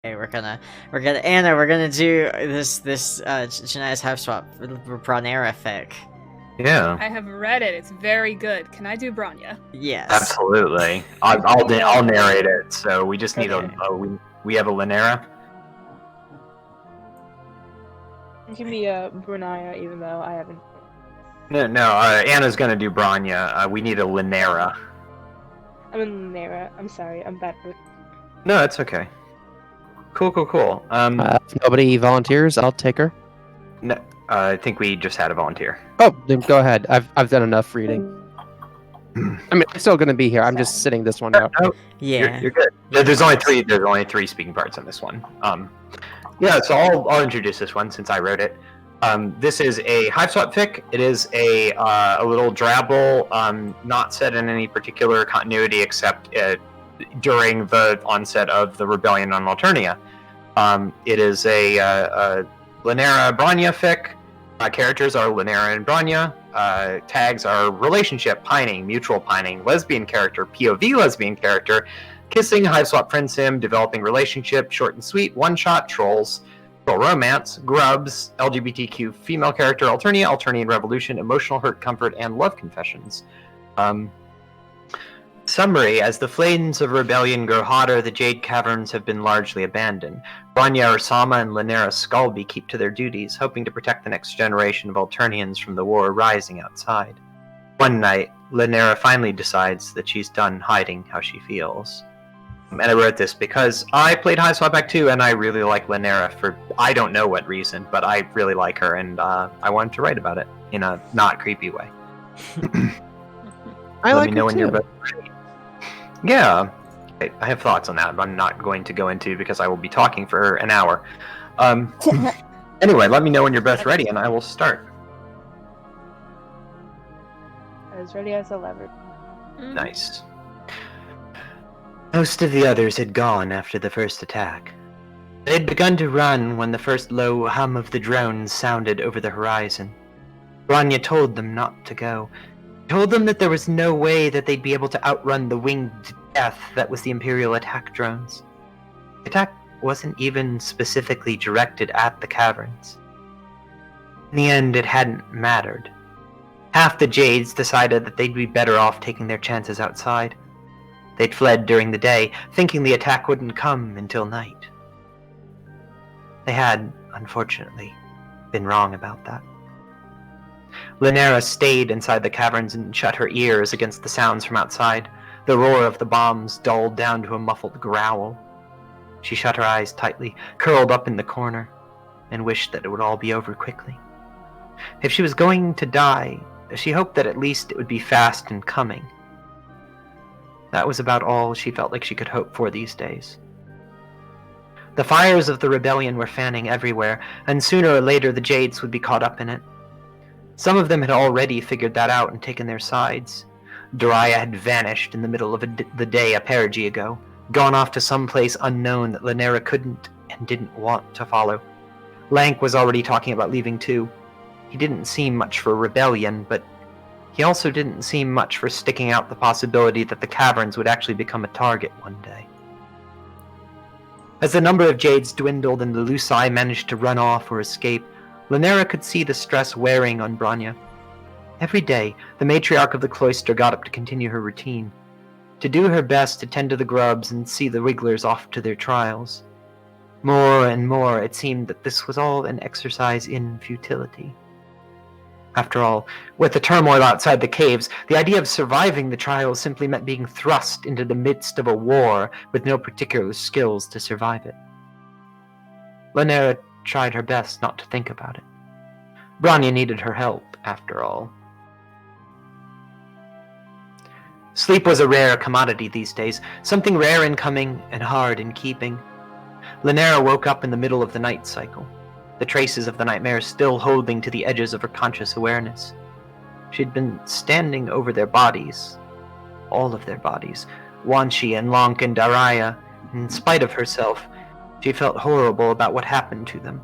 Okay, we're gonna do this Shania's half swap Bronera fic. Yeah, I have read it. It's very good. Can I do Bronya? Yes. absolutely. I'll narrate it. So we just need Okay. we have a Linera. It can be Brunaya, even though I haven't. No, Anna's gonna do Bronya. We need a Linera. I'm in Nera. I'm sorry. I'm bad for. No, it's okay. Cool. If nobody volunteers, I'll take her. No, I think we just had a volunteer. Oh, then go ahead. I've done enough reading. I mean, I'm still gonna be here. I'm just sitting this one out. No, Yeah. you're good. There's only three. There's only three speaking parts in this one. Yeah. So I'll introduce this one since I wrote it. This is a Hive Swap fic. It is a little drabble, not set in any particular continuity except during the onset of the rebellion on Alternia. It is a Linera Bronya fic. Characters are Linera and Bronya. Tags are relationship, pining, mutual pining, lesbian character, POV lesbian character, kissing, Hive Swap friend sim, developing relationship, short and sweet, one shot, trolls, troll romance, grubs, LGBTQ female character, Alternia, Alternian revolution, emotional hurt, comfort, and love confessions. Summary: as the flames of rebellion grow hotter, the Jade Caverns have been largely abandoned. Bronya Ursama and Linera Skalby keep to their duties, hoping to protect the next generation of Alternians from the war rising outside. One night, Linera finally decides that she's done hiding how she feels. And I wrote this because I played Hive Swap Act 2 and I really like Linera for I don't know what reason, but I really like her and I wanted to write about it in a not creepy way. I Let like me know her when you're too. ready. Yeah, I have thoughts on that, but I'm not going to go into because I will be talking for an hour. Anyway, let me know when you're both ready, and I will start. As ready as a lever. Nice. Most of the others had gone after the first attack. They had begun to run when the first low hum of the drones sounded over the horizon. Bronya told them not to go. Told them that there was no way that they'd be able to outrun the winged death that was the Imperial attack drones. The attack wasn't even specifically directed at the caverns. In the end, it hadn't mattered. Half the Jades decided that they'd be better off taking their chances outside. They'd fled during the day, thinking the attack wouldn't come until night. They had, unfortunately, been wrong about that. Linera stayed inside the caverns and shut her ears against the sounds from outside. The roar of the bombs dulled down to a muffled growl. She shut her eyes tightly, curled up in the corner, and wished that it would all be over quickly. If she was going to die, she hoped that at least it would be fast and coming. That was about all she felt like she could hope for these days. The fires of the rebellion were fanning everywhere, and sooner or later the Jades would be caught up in it. Some of them had already figured that out and taken their sides. Doraya had vanished in the middle of the day a perigee ago, gone off to some place unknown that Linera couldn't and didn't want to follow. Lank was already talking about leaving too. He didn't seem much for rebellion, but he also didn't seem much for sticking out the possibility that the caverns would actually become a target one day. As the number of Jades dwindled and the Lucii managed to run off or escape, Linera could see the stress wearing on Bronya. Every day, the matriarch of the cloister got up to continue her routine, to do her best to tend to the grubs and see the Wigglers off to their trials. More and more, it seemed that this was all an exercise in futility. After all, with the turmoil outside the caves, the idea of surviving the trials simply meant being thrust into the midst of a war with no particular skills to survive it. Linera tried her best not to think about it. Bronya needed her help, after all. Sleep was a rare commodity these days, something rare in coming and hard in keeping. Linera woke up in the middle of the night cycle, the traces of the nightmare still holding to the edges of her conscious awareness. She'd been standing over their bodies, all of their bodies, Wanshi and Lank and Daraya. In spite of herself, she felt horrible about what happened to them.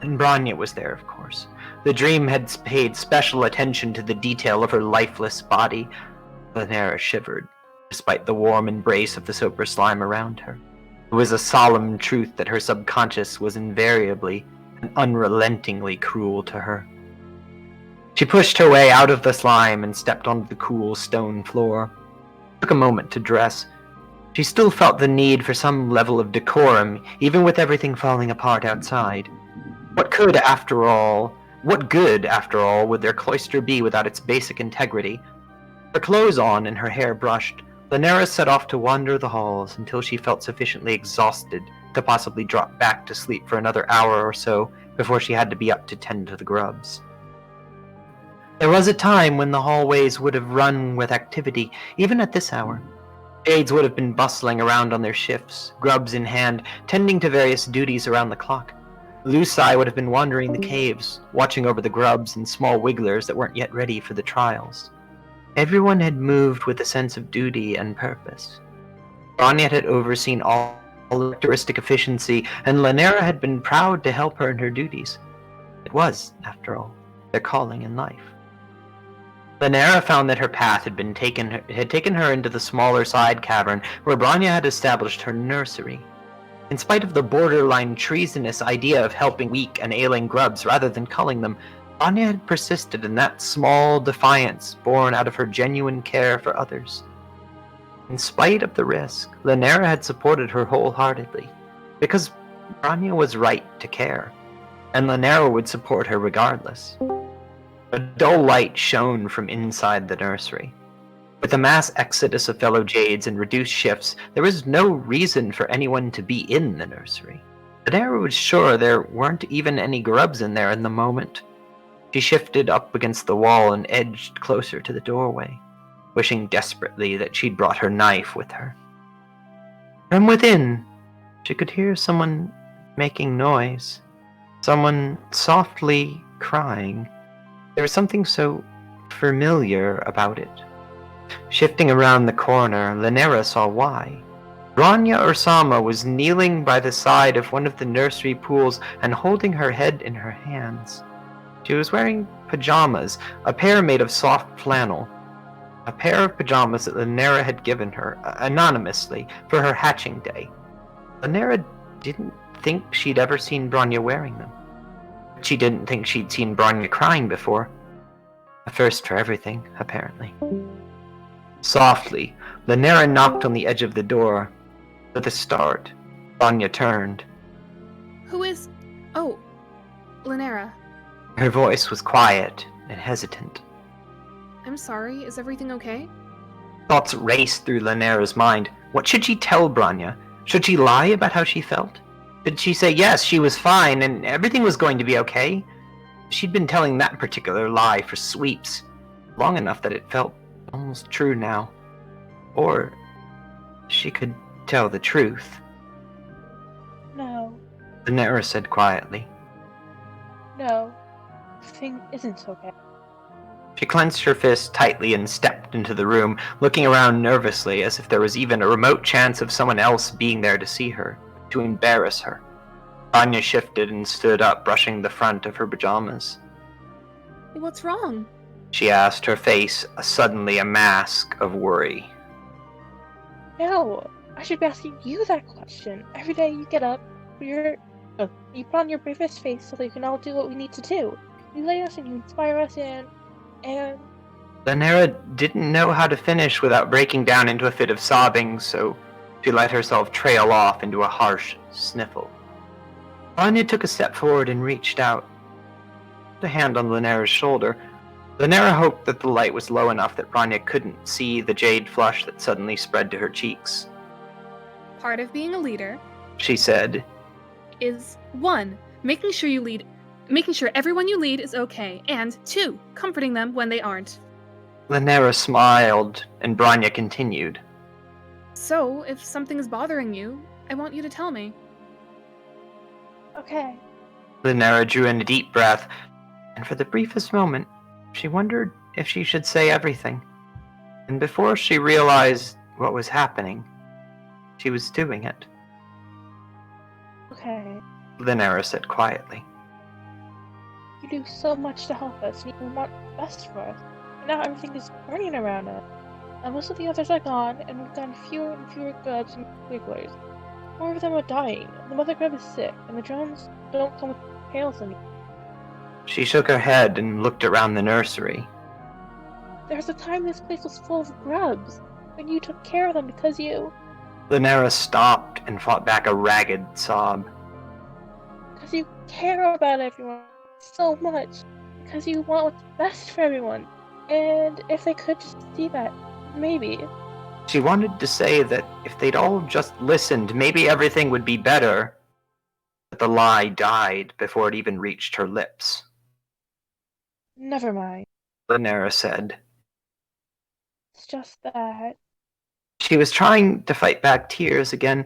And Bronya was there, of course. The dream had paid special attention to the detail of her lifeless body. Linera shivered, despite the warm embrace of the Sopra slime around her. It was a solemn truth that her subconscious was invariably and unrelentingly cruel to her. She pushed her way out of the slime and stepped onto the cool stone floor. It took a moment to dress. She still felt the need for some level of decorum, even with everything falling apart outside. What good, after all, would their cloister be without its basic integrity? Her clothes on and her hair brushed, Lanera set off to wander the halls until she felt sufficiently exhausted to possibly drop back to sleep for another hour or so before she had to be up to tend to the grubs. There was a time when the hallways would have run with activity, even at this hour. Jades would have been bustling around on their shifts, grubs in hand, tending to various duties around the clock. Lucy would have been wandering the caves, watching over the grubs and small wigglers that weren't yet ready for the trials. Everyone had moved with a sense of duty and purpose. Bronya had overseen all characteristic efficiency, and Lanera had been proud to help her in her duties. It was, after all, their calling in life. Lanera found that her path had taken her into the smaller side cavern where Bronya had established her nursery. In spite of the borderline treasonous idea of helping weak and ailing grubs rather than culling them, Bronya had persisted in that small defiance born out of her genuine care for others. In spite of the risk, Lanera had supported her wholeheartedly, because Bronya was right to care, and Lanera would support her regardless. A dull light shone from inside the nursery. With the mass exodus of fellow Jades and reduced shifts, there was no reason for anyone to be in the nursery. Lanera was sure there weren't even any grubs in there in the moment. She shifted up against the wall and edged closer to the doorway, wishing desperately that she'd brought her knife with her. From within, she could hear someone making noise, someone softly crying. There was something so familiar about it. Shifting around the corner, Lanera saw why. Bronya Ursama was kneeling by the side of one of the nursery pools and holding her head in her hands. She was wearing pajamas, a pair made of soft flannel. A pair of pajamas that Lanera had given her, anonymously, for her hatching day. Lanera didn't think she'd ever seen Bronya wearing them. She didn't think she'd seen Bronya crying before. A first for everything, apparently. Softly, Lanera knocked on the edge of the door. With a start, Bronya turned. Who is... Oh, Lanera. Her voice was quiet and hesitant. I'm sorry, is everything okay? Thoughts raced through Lanera's mind. What should she tell Bronya? Should she lie about how she felt? Did she say yes, she was fine and everything was going to be okay? She'd been telling that particular lie for sweeps, long enough that it felt almost true now. Or she could tell the truth. No, Lanera said quietly. no. The thing isn't okay. She clenched her fist tightly and stepped into the room, looking around nervously as if there was even a remote chance of someone else being there to see her, to embarrass her. Anya shifted and stood up, brushing the front of her pajamas. What's wrong? She asked, her face suddenly a mask of worry. No, I should be asking you that question. Every day you get up, you put on your bravest face so that we can all do what we need to do. You lay us and you inspire us and... Lanera didn't know how to finish without breaking down into a fit of sobbing, so she let herself trail off into a harsh sniffle. Anya took a step forward and reached out. The hand on Lanera's shoulder. Lanera hoped that the light was low enough that Bronya couldn't see the jade flush that suddenly spread to her cheeks. Part of being a leader, She said, is 1. Making sure everyone you lead is okay, and 2. Comforting them when they aren't. Lanera smiled, and Bronya continued. So, if something is bothering you, I want you to tell me. Okay. Lanera drew in a deep breath, and for the briefest moment, she wondered if she should say everything. And before she realized what was happening, she was doing it. Okay. Lanera said quietly. You do so much to help us, and you want the best for us. And now everything is burning around us. And most of the others are gone, and we've gotten fewer and fewer grubs and wigglers. More of them are dying. The mother grub is sick, and the drones don't come with tails anymore. She shook her head and looked around the nursery. There was a time this place was full of grubs, and you took care of them because you... Lanera stopped and fought back a ragged sob. Because you care about everyone so much. Because you want what's best for everyone. And if they could just see that, maybe. She wanted to say that if they'd all just listened, maybe everything would be better. But the lie died before it even reached her lips. Never mind. Lanera said. It's just that... She was trying to fight back tears again,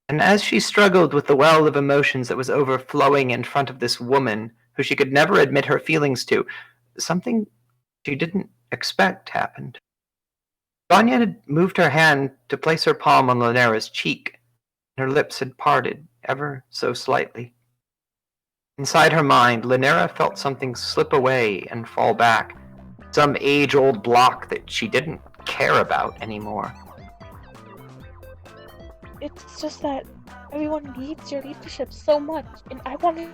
and as she struggled with the well of emotions that was overflowing in front of this woman who she could never admit her feelings to, something she didn't expect happened. Bronya had moved her hand to place her palm on Lanera's cheek, and her lips had parted ever so slightly. Inside her mind, Lanera felt something slip away and fall back, some age-old block that she didn't care about anymore. It's just that everyone needs your leadership so much, and I wanted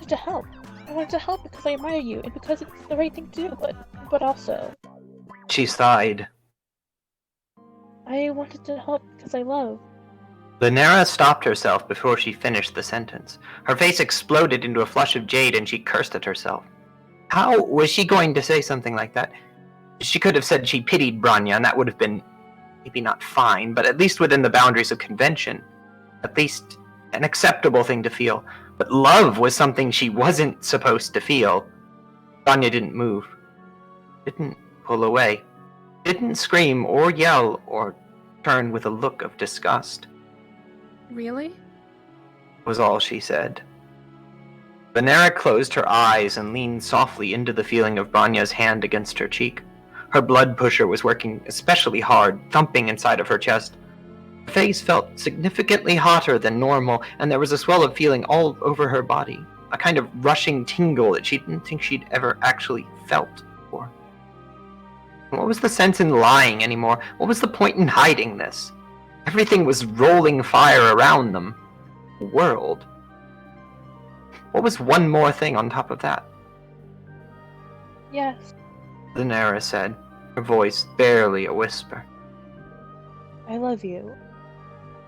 to help. I wanted to help because I admire you, and because it's the right thing to do, but also... She sighed. I wanted to help because I love. Lanera stopped herself before she finished the sentence. Her face exploded into a flush of jade and she cursed at herself. How was she going to say something like that? She could have said she pitied Bronya, and that would have been maybe not fine, but at least within the boundaries of convention. At least an acceptable thing to feel. But love was something she wasn't supposed to feel. Bronya didn't move. Didn't pull away. Didn't scream or yell or turn with a look of disgust. Really? Was all she said. Lanera closed her eyes and leaned softly into the feeling of Bronya's hand against her cheek. Her blood pusher was working especially hard, thumping inside of her chest. Her face felt significantly hotter than normal, and there was a swell of feeling all over her body, a kind of rushing tingle that she didn't think she'd ever actually felt before. What was the sense in lying anymore? What was the point in hiding this? Everything was rolling fire around them. The world. What was one more thing on top of that? Yes, Lanera said, her voice barely a whisper. I love you.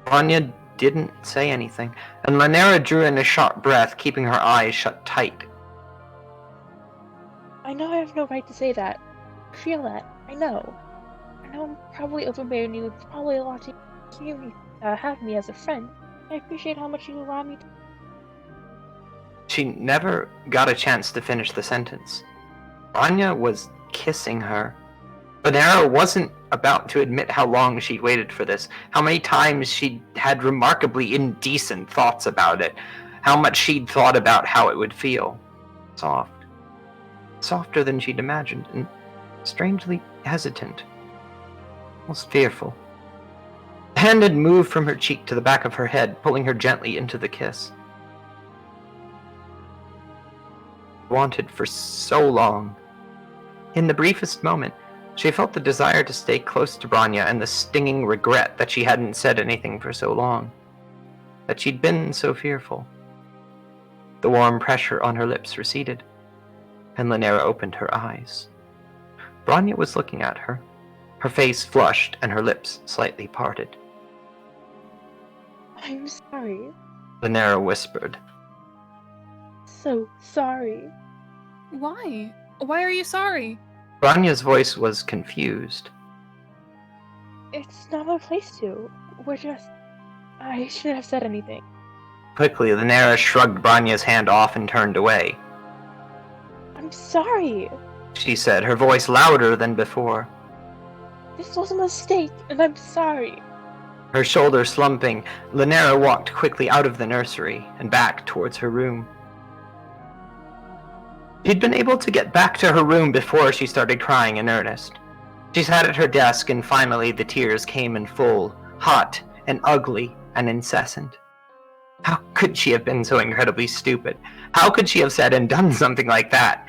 Bronya didn't say anything, and Lanera drew in a sharp breath, keeping her eyes shut tight. I know I have no right to say that. I feel that. I know. I know I'm probably overbearing you. It's probably a lot to hear me, have me as a friend. I appreciate how much you allow me to... She never got a chance to finish the sentence. Bronya was kissing her. Lanera wasn't about to admit how long she'd waited for this, how many times she'd had remarkably indecent thoughts about it, how much she'd thought about how it would feel. Soft. Softer than she'd imagined, and strangely hesitant. Almost fearful. The hand had moved from her cheek to the back of her head, pulling her gently into the kiss. Wanted for so long. In the briefest moment, she felt the desire to stay close to Bronya and the stinging regret that she hadn't said anything for so long. That she'd been so fearful. The warm pressure on her lips receded, and Lanera opened her eyes. Bronya was looking at her, her face flushed and her lips slightly parted. I'm sorry. Lanera whispered. So sorry. Why? Why are you sorry? Bronya's voice was confused. It's not my place to. We're just... I shouldn't have said anything. Quickly, Lanera shrugged Bronya's hand off and turned away. I'm sorry. She said, her voice louder than before. This was a mistake, and I'm sorry. Her shoulder slumping, Lanera walked quickly out of the nursery and back towards her room. She'd been able to get back to her room before she started crying in earnest. She sat at her desk and finally the tears came in full, hot and ugly and incessant. How could she have been so incredibly stupid? How could she have said and done something like that?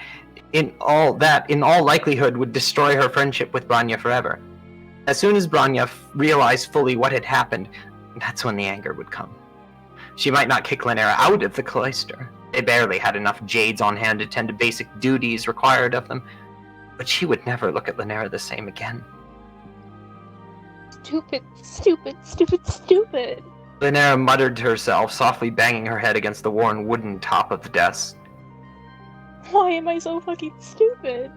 In all likelihood, would destroy her friendship with Bronya forever. As soon as Bronya realized fully what had happened, that's when the anger would come. She might not kick Lanera out of the cloister. They barely had enough jades on hand to tend to basic duties required of them, but she would never look at Lanera the same again. Stupid, stupid, stupid, stupid. Lanera muttered to herself, softly banging her head against the worn wooden top of the desk. Why am I so fucking stupid?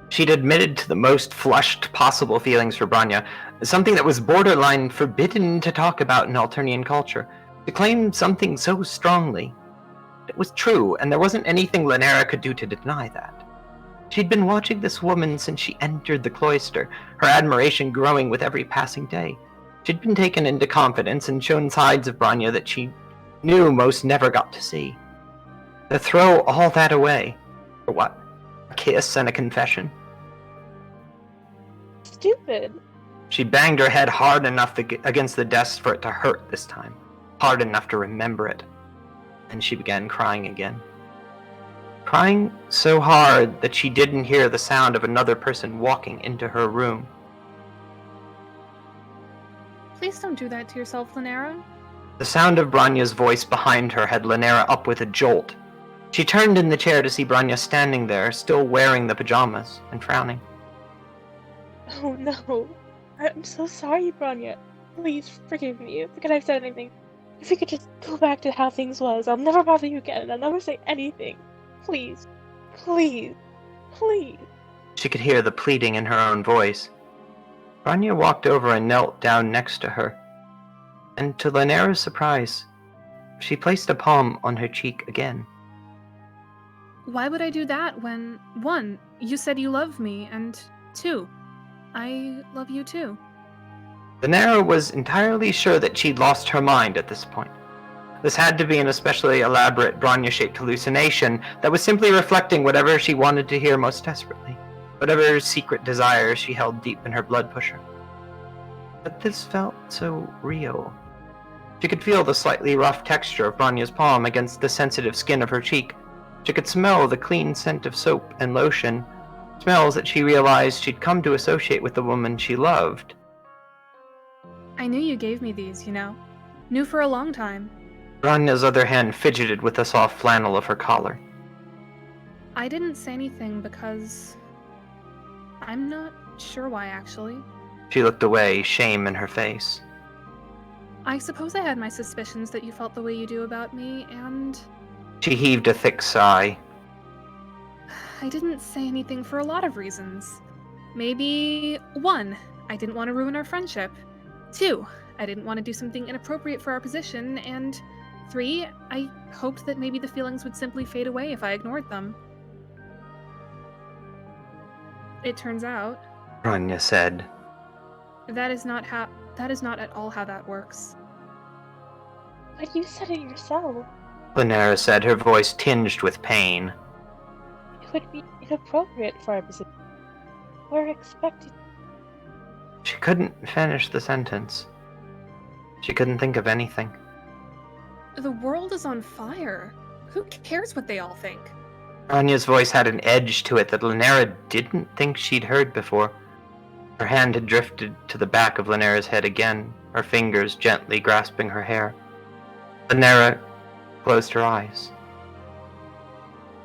She'd admitted to the most flushed possible feelings for Bronya, something that was borderline forbidden to talk about in Alternian culture. To claim something so strongly. It was true, and there wasn't anything Lanera could do to deny that. She'd been watching this woman since she entered the cloister, her admiration growing with every passing day. She'd been taken into confidence and shown sides of Bronya that she knew most never got to see. To throw all that away, for what? A kiss and a confession? Stupid. She banged her head hard enough against the desk for it to hurt this time. Hard enough to remember it. And she began crying again. Crying so hard that she didn't hear the sound of another person walking into her room. Please don't do that to yourself, Lanera. The sound of Bronya's voice behind her had Lanera up with a jolt. She turned in the chair to see Bronya standing there, still wearing the pajamas, and frowning. Oh no. I'm so sorry, Bronya. Please forgive me. Forget I've said anything. If we could just go back to how things was, I'll never bother you again. I'll never say anything. Please. Please. Please. She could hear the pleading in her own voice. Bronya walked over and knelt down next to her. And to Lanera's surprise, she placed a palm on her cheek again. Why would I do that when, 1, you said you love me, and 2, I love you too? Lanera was entirely sure that she'd lost her mind at this point. This had to be an especially elaborate Bronya-shaped hallucination that was simply reflecting whatever she wanted to hear most desperately, whatever secret desires she held deep in her blood pusher. But this felt so real. She could feel the slightly rough texture of Bronya's palm against the sensitive skin of her cheek. She could smell the clean scent of soap and lotion, smells that she realized she'd come to associate with the woman she loved. I knew you gave me these, you know. Knew for a long time. Bronya's other hand fidgeted with the soft flannel of her collar. I didn't say anything because... I'm not sure why, actually. She looked away, shame in her face. I suppose I had my suspicions that you felt the way you do about me, and... She heaved a thick sigh. I didn't say anything for a lot of reasons. Maybe 1, I didn't want to ruin our friendship. 2, I didn't want to do something inappropriate for our position, and 3, I hoped that maybe the feelings would simply fade away if I ignored them. It turns out... Bronya said. That is not at all how that works. But you said it yourself. Lanera said, her voice tinged with pain. It would be inappropriate for our position. We're expected. She couldn't finish the sentence. She couldn't think of anything. The world is on fire. Who cares what they all think? Bronya's voice had an edge to it that Lanera didn't think she'd heard before. Her hand had drifted to the back of Lanera's head again, her fingers gently grasping her hair. Lanera closed her eyes.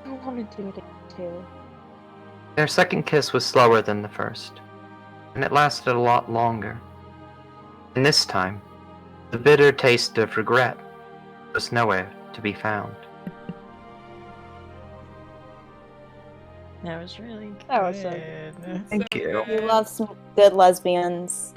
I want to do it too. Their second kiss was slower than the first, and it lasted a lot longer. And this time, the bitter taste of regret was nowhere to be found. That was really good. That was so Thank you. You love some good lesbians.